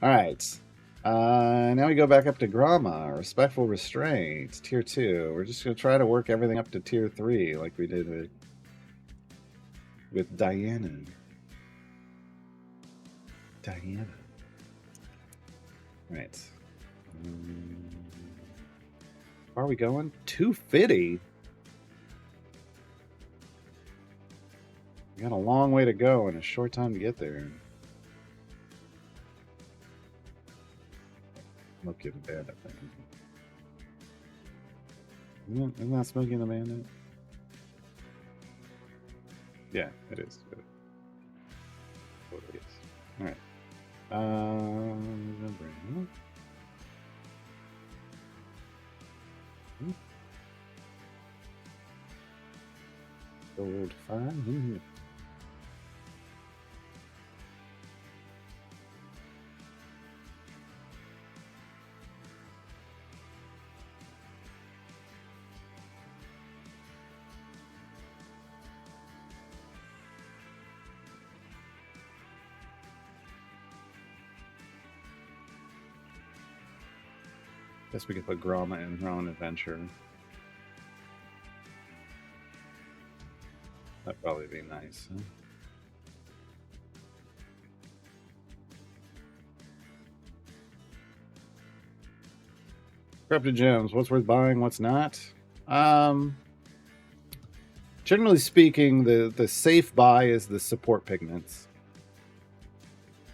All right. Now we go back up to Gromma, Respectful Restraint, Tier 2. We're just going to try to work everything up to Tier 3 like we did with Diana. Diana. All right. Where are we going? 250? We got a long way to go and a short time to get there. Smokey the Bandit thing. Isn't that Smokey and the Bandit? Yeah, it is. Totally is. All right. Gold 5. Guess we could put Gromma in her own adventure. That'd probably be nice. Huh? Corrupted gems. What's worth buying? What's not? Generally speaking, the safe buy is the support pigments.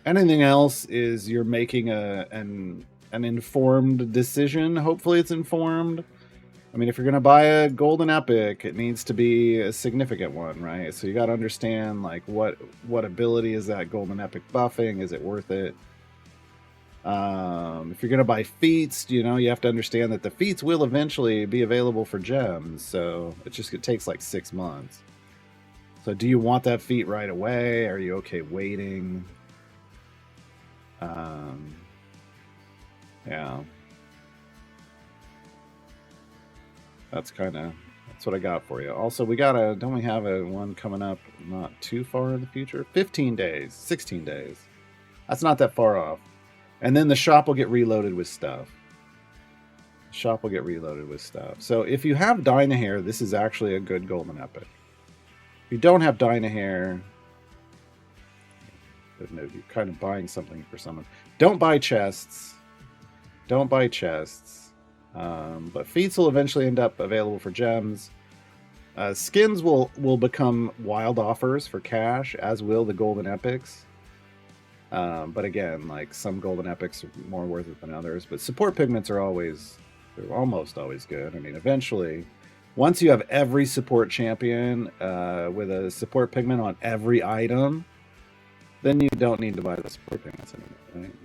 Anything else is you're making an informed decision. Hopefully, it's informed. I mean, if you're going to buy a golden epic, it needs to be a significant one, right? So you got to understand, like, what ability is that golden epic buffing? Is it worth it? If you're going to buy feats, you have to understand that the feats will eventually be available for gems. So it takes like 6 months. So do you want that feat right away? Are you okay waiting? Yeah. That's what I got for you. Also, don't we have one coming up not too far in the future? 15 days, 16 days. That's not that far off. And then the shop will get reloaded with stuff. So if you have Dynahair, this is actually a good golden epic. If you don't have Dynahair, you're kind of buying something for someone. Don't buy chests. But feats will eventually end up available for gems. Skins will become wild offers for cash, as will the golden epics. But again, like, some golden epics are more worth it than others. But support pigments are almost always good. I mean, eventually, once you have every support champion with a support pigment on every item, then you don't need to buy the support pigments anymore, right?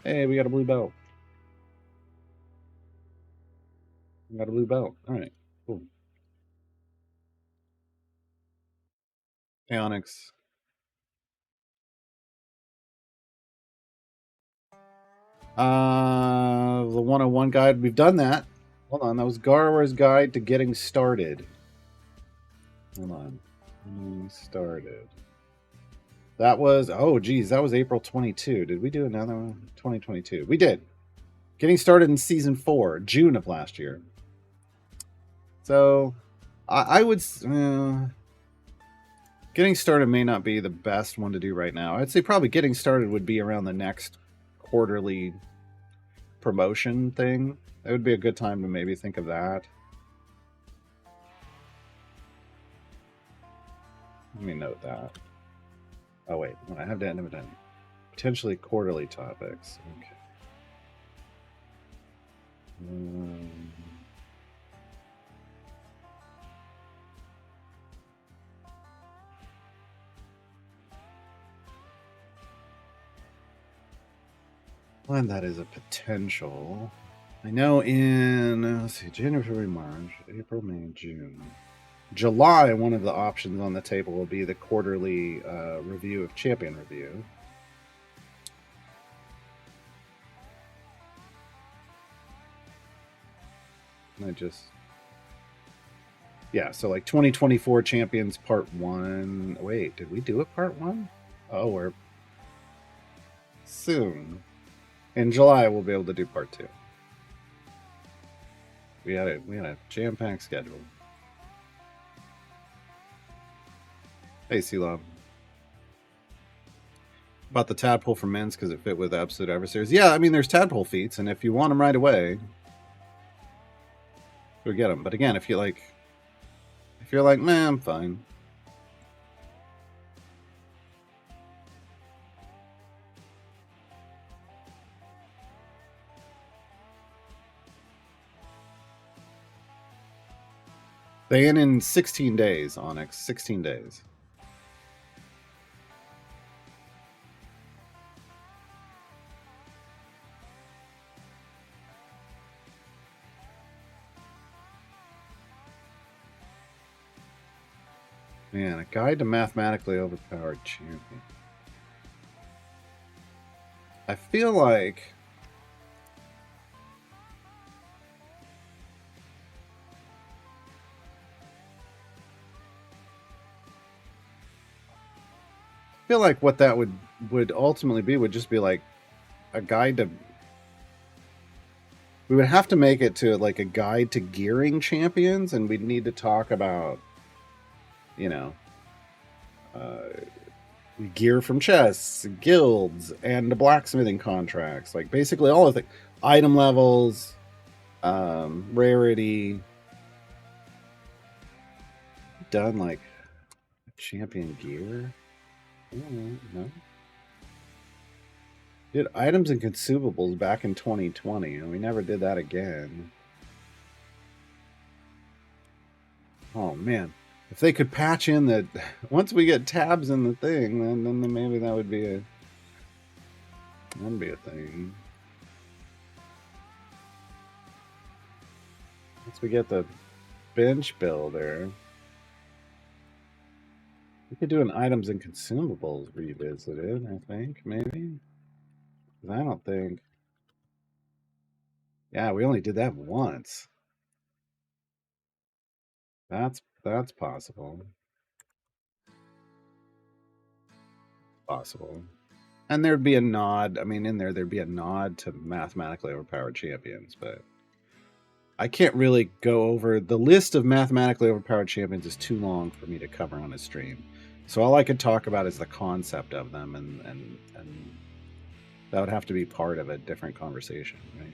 Hey, we got a blue belt. All right, cool. Hey, Onyx. The 101 guide. We've done that. Hold on. That was Garwar's guide to getting started. Hold on. Getting started. That was, that was April 22. Did we do another one? 2022. We did. Getting started in season 4, June of last year. So, I would... getting started may not be the best one to do right now. I'd say probably getting started would be around the next quarterly promotion thing. That would be a good time to maybe think of that. Let me note that. Oh wait, when I have to end of it, potentially quarterly topics. Okay. When that is a potential. I know in, let's see, January, February, March, April, May, June. July, one of the options on the table will be the quarterly review of Champion Review. Yeah, so like 2024 Champions Part 1. Wait, did we do it Part 1? Oh, soon. In July, we'll be able to do part 2. We had a jam-packed schedule. Hey, C-Love. About the tadpole for men's because it fit with Absolute Adversaries. Yeah, I mean, there's tadpole feats, and if you want them right away, go get them. But again, if you're like, man, I'm fine. They end in 16 days, Onyx. 16 days. Man, a guide to mathematically overpowered champion. I feel like what that would ultimately be would just be like a guide to. We would have to make it to like a guide to gearing champions, and we'd need to talk about, you know, gear from chests, guilds, and the blacksmithing contracts. Like basically all of the item levels, rarity. Done like champion gear. No. Did items and consumables back in 2020, and we never did that again. Oh man, if they could patch in that once we get tabs in the thing, then maybe that would be that'd be a thing. Once we get the bench builder, we could do an items and consumables revisited. I think maybe. I don't think. Yeah, we only did that once. That's possible. Possible. And there'd be a nod. I mean, in there'd be a nod to mathematically overpowered champions, but I can't really go over the list of mathematically overpowered champions is too long for me to cover on a stream. So all I could talk about is the concept of them, and that would have to be part of a different conversation, right?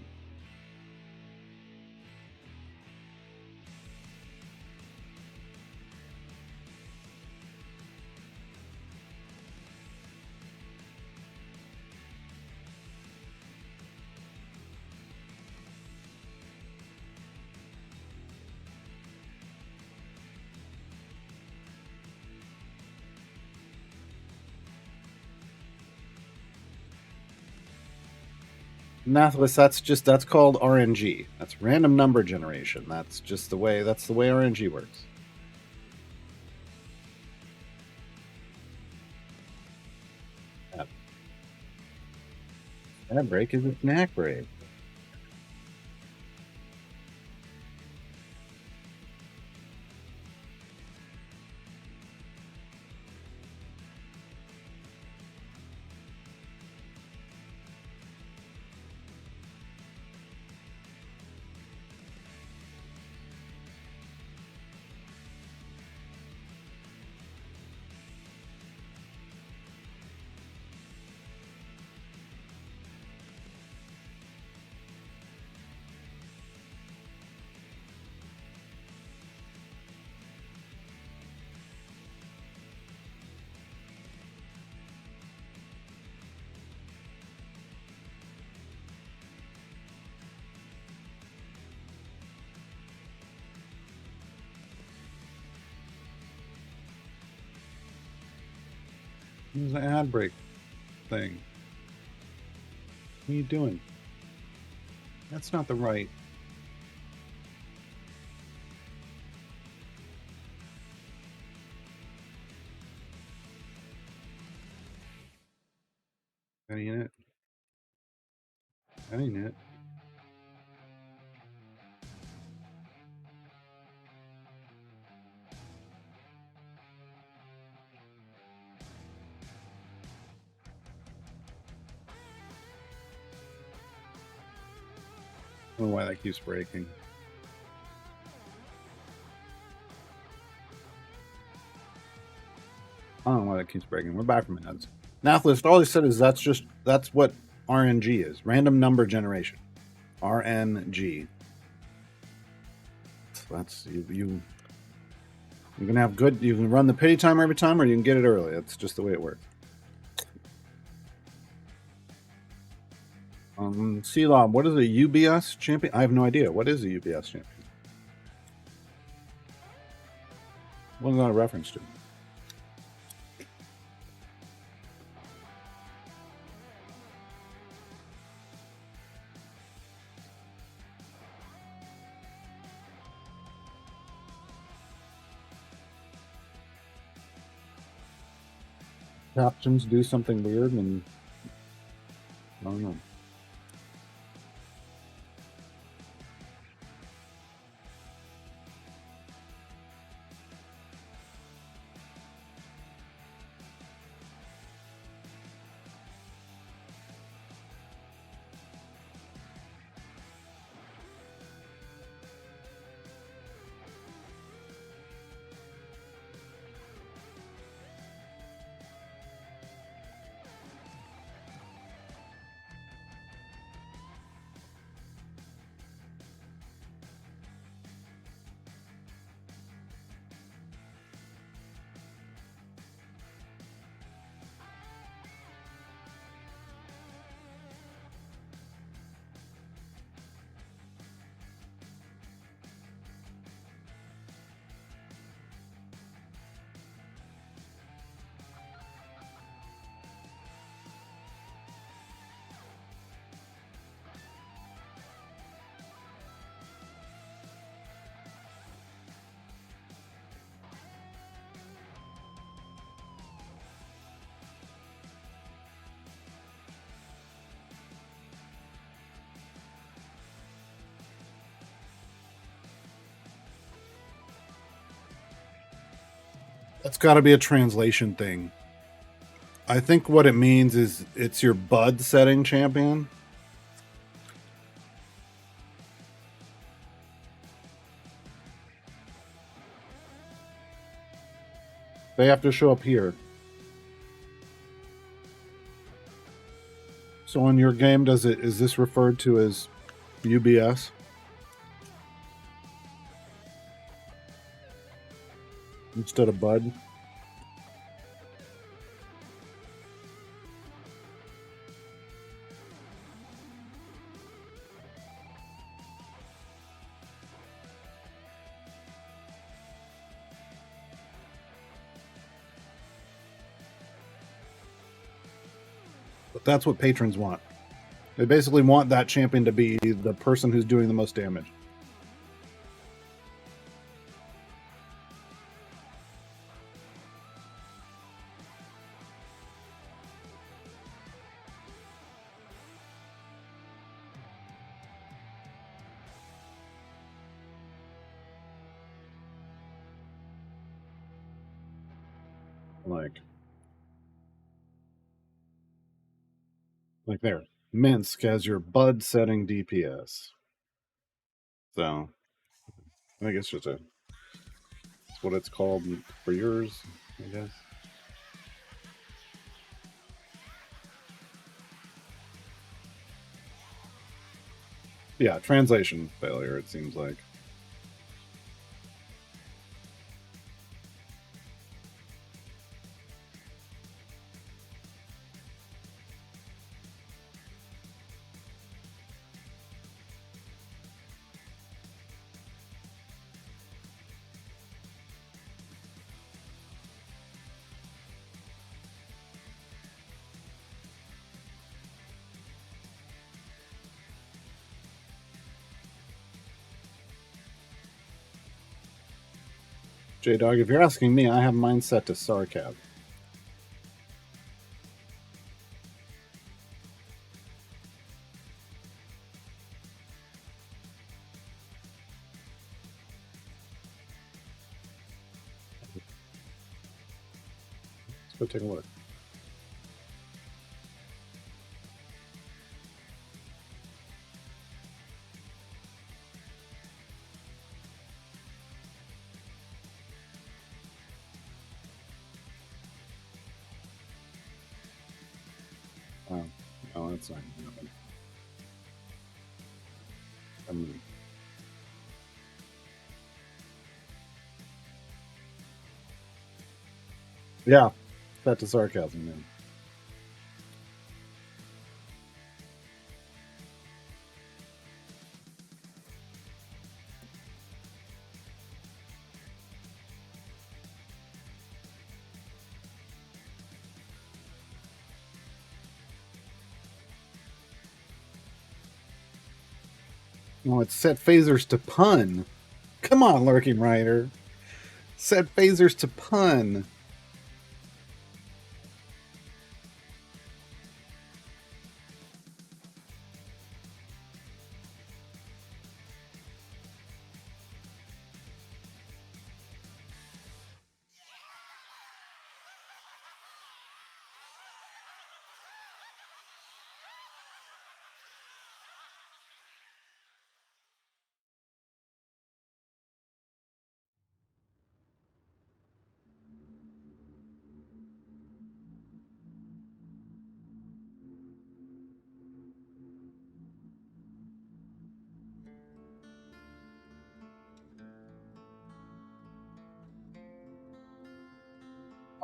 Nathless, that's called RNG. That's random number generation. That's the way RNG works. That break is a snack break. There's an ad break thing. What are you doing? That's not the right. That ain't it. That ain't it. I don't know why that keeps breaking. I don't know why that keeps breaking. We're back from ads. Nathlist, all he said is that's what RNG is. Random number generation. RNG. That's you can have good, you can run the pity timer every time, or you can get it early. That's just the way it works. C-Lob, what is a UBS champion? I have no idea. What is a UBS champion? What is that a reference to? Captions do something weird, and I don't know. That's got to be a translation thing. I think what it means is it's your bud setting champion. They have to show up here. So on your game, is this referred to as UBS? Instead of bud? But that's what patrons want. They basically want that champion to be the person who's doing the most damage. Like there. Minsk as your bud setting DPS. So I think it's it's what it's called for yours, I guess. Yeah, translation failure, it seems like. J-Dog, if you're asking me, I have mine set to Sarcab. Let's go take a look. No, that's not gonna happen. Yeah, that to sarcasm, man. No, it's set phasers to pun. Come on, Lurking Rider. Set phasers to pun.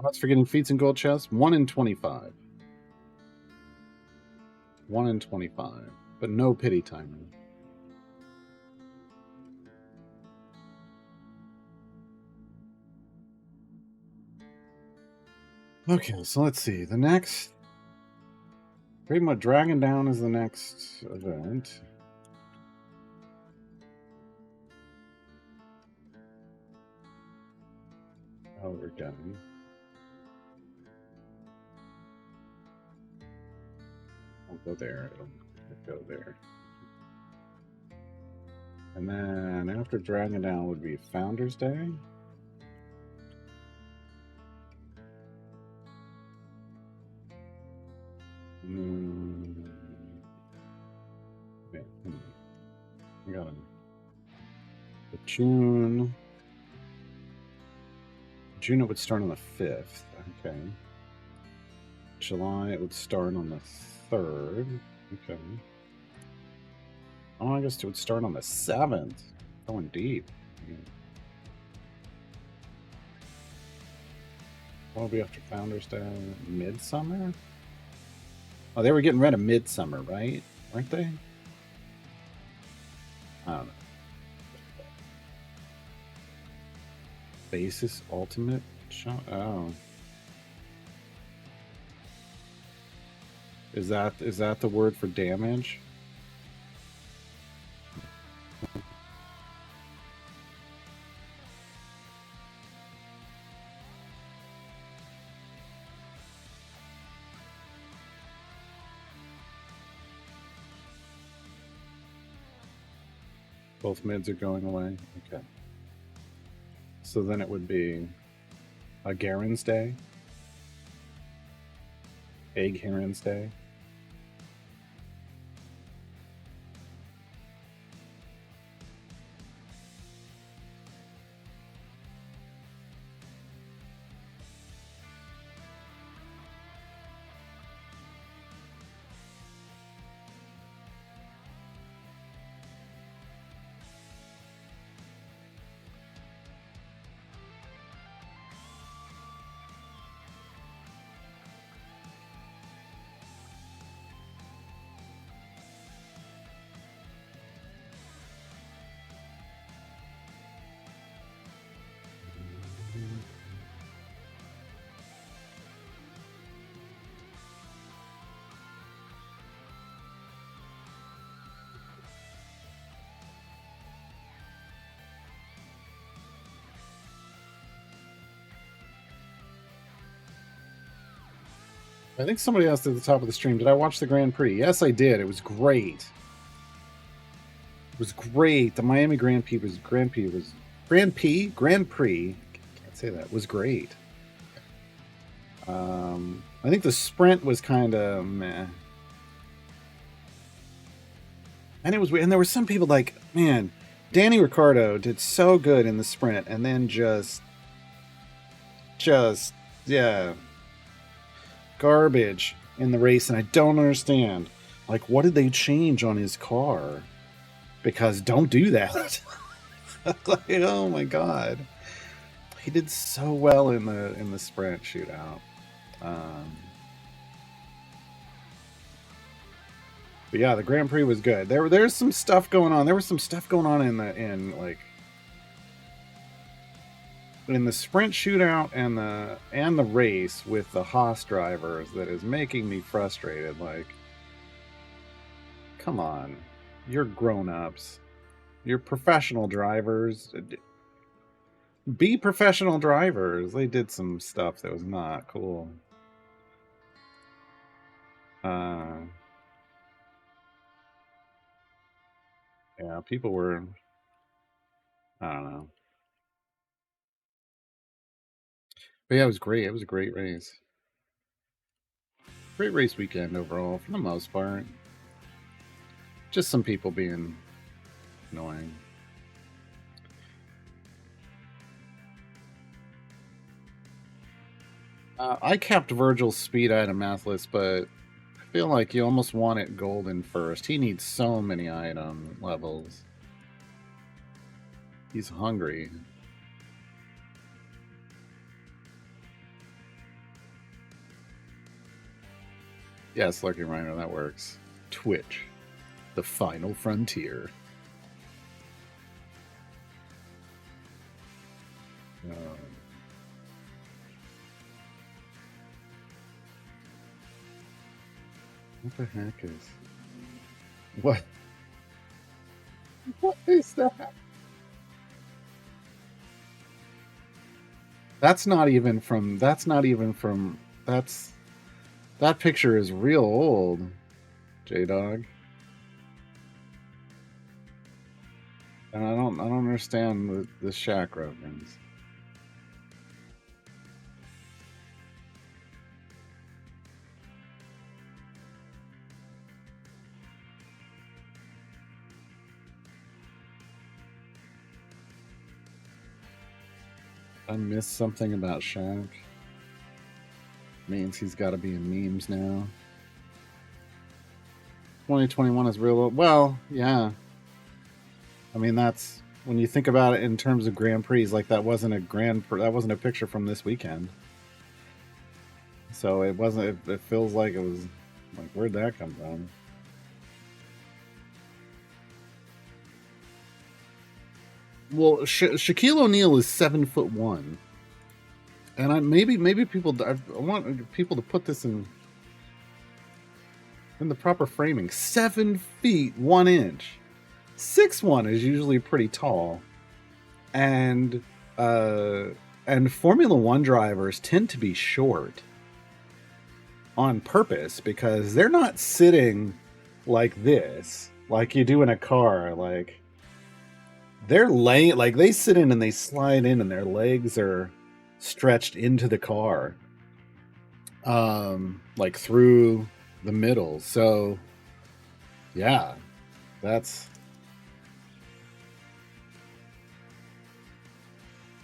Odds for getting feats and gold chests 1 in 25. 1 in 25. But no pity timer. Okay, so let's see. The next. Pretty much Dragon Down is the next event. Oh, we're done. I'll go there. It'll go there. And then after Dragon Down would be Founders Day. We got June. June it would start on the 5th. Okay. July it would start on the 3rd. Okay. August it would start on the 7th. Going deep. What will be after Founders Day? Midsummer? Oh, they were getting rid of Midsummer, right? Weren't they? I don't know. Basis Ultimate Shot? Oh. Is that the word for damage? Both mids are going away? Okay. So then it would be a Garen's Day? Egg Heron's Day? I think somebody asked at the top of the stream, did I watch the Grand Prix? Yes, I did. It was great. It was great. The Miami Grand Prix was Grand Prix. Can't say that. Was great. I think the sprint was kind of meh. And it was weird. And there were some people like, man, Danny Ricciardo did so good in the sprint, and then just yeah, garbage in the race, and I don't understand. Like, what did they change on his car? Because don't do that. Like, oh my god, he did so well in the sprint shootout. Um, but yeah, the Grand Prix was good. There's some stuff going on. There was some stuff going on in the sprint shootout and the race with the Haas drivers that is making me frustrated. Like, come on, you're grown-ups. You're professional drivers. Be professional drivers. They did some stuff that was not cool. Uh, yeah, people were. I don't know. But yeah, it was great. It was a great race. Great race weekend overall, for the most part. Just some people being annoying. I kept Virgil's speed item math list, but I feel like you almost want it golden first. He needs so many item levels. He's hungry. Yes, Lurking Rhino, that works. Twitch, the final frontier. What the heck is... What? What is that? That's not even from... That picture is real old, J-Dog. And I don't understand the Shaq reference. I missed something about Shaq. Means he's got to be in memes now. 2021 is real. Well, yeah. I mean, that's when you think about it in terms of Grand Prix. Like that wasn't a picture from this weekend. So it wasn't. It feels like it was. Like, where'd that come from? Well, Shaquille O'Neal is 7'1", and maybe people. I want people to put this in the proper framing. 7 feet 1 inch. 6'1" is usually pretty tall, and Formula One drivers tend to be short on purpose because they're not sitting like this, like you do in a car. Like they're laying, like they sit in and they slide in, and their legs are stretched into the car, like through the middle. So, yeah, that's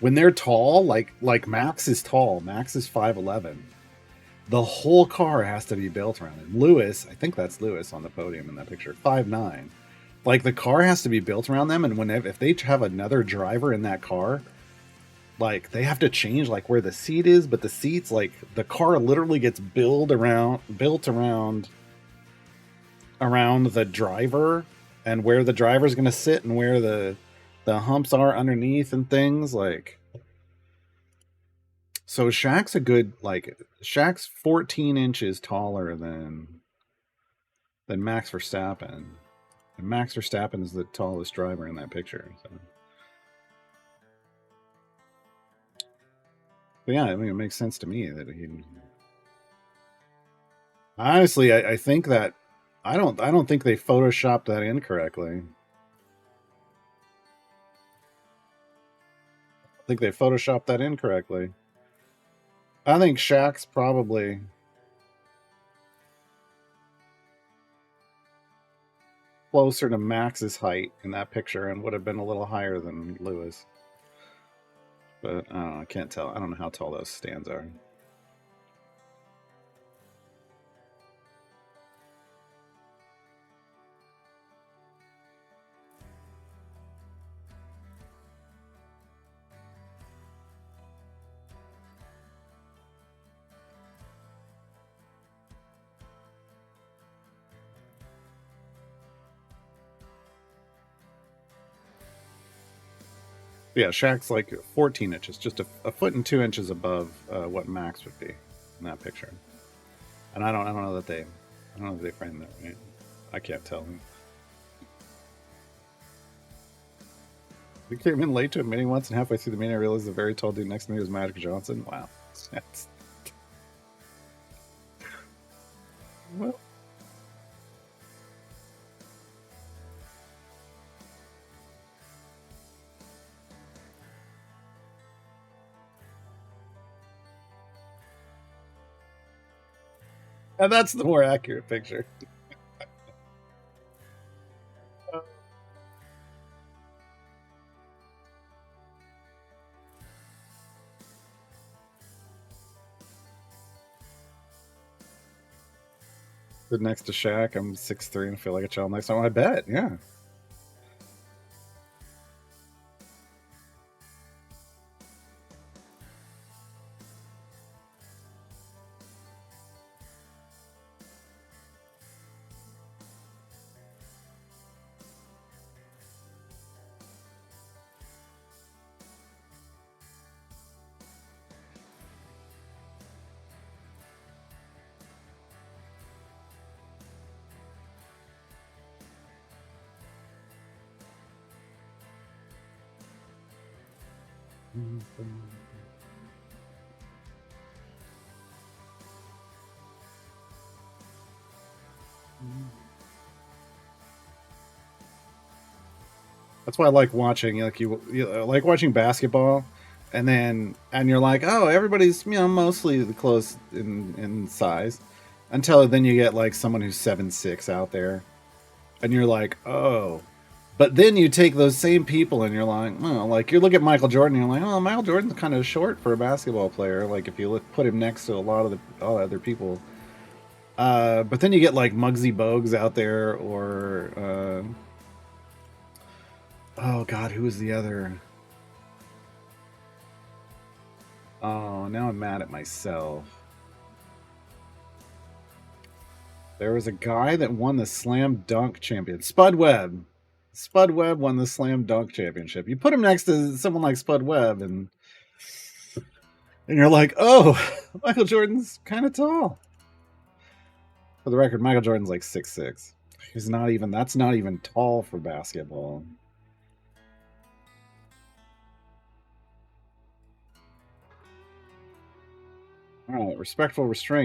when they're tall. Like Max is tall. Max is 5'11". The whole car has to be built around him. Lewis, I think that's Lewis on the podium in that picture, 5'9". Like the car has to be built around them, and if they have another driver in that car, like they have to change like where the seat is, but the seats, like the car literally gets built around the driver, and where the driver's going to sit and where the humps are underneath and things like. So Shaq's 14 inches taller than Max Verstappen. And Max Verstappen is the tallest driver in that picture. So. But yeah, I mean, it makes sense to me that he. Honestly, I think that I don't think they photoshopped that incorrectly. I think they photoshopped that incorrectly. I think Shaq's probably closer to Max's height in that picture and would have been a little higher than Lewis. But I don't know, I can't tell. I don't know how tall those stands are. Yeah, Shaq's like 14 inches, just a foot and 2 inches above what Max would be in that picture. And I don't know that they framed that right. I can't tell. We came in late to a meeting once, and halfway through the meeting, I realized the very tall dude next to me was Magic Johnson. Wow, that's well. And that's the more accurate picture. Stood next to Shaq. I'm 6'3" and feel like a child next time. I bet, yeah. That's why I like watching. You like watching basketball, and you're like, oh, everybody's mostly close in size, until then you get like someone who's 7'6" out there, and you're like, oh. But then you take those same people and you're like, oh, like you look at Michael Jordan, and you're like, oh, Michael Jordan's kind of short for a basketball player. Like if you put him next to a lot of all the other people. But then you get like Muggsy Bogues out there, or oh god, who was the other? Oh, now I'm mad at myself. There was a guy that won the slam dunk champion. Spud Webb. Spud Webb won the slam dunk championship. You put him next to someone like Spud Webb, and you're like, oh, Michael Jordan's kind of tall. For the record, Michael Jordan's like 6'6". He's not even. That's not even tall for basketball. All right, respectful restraint.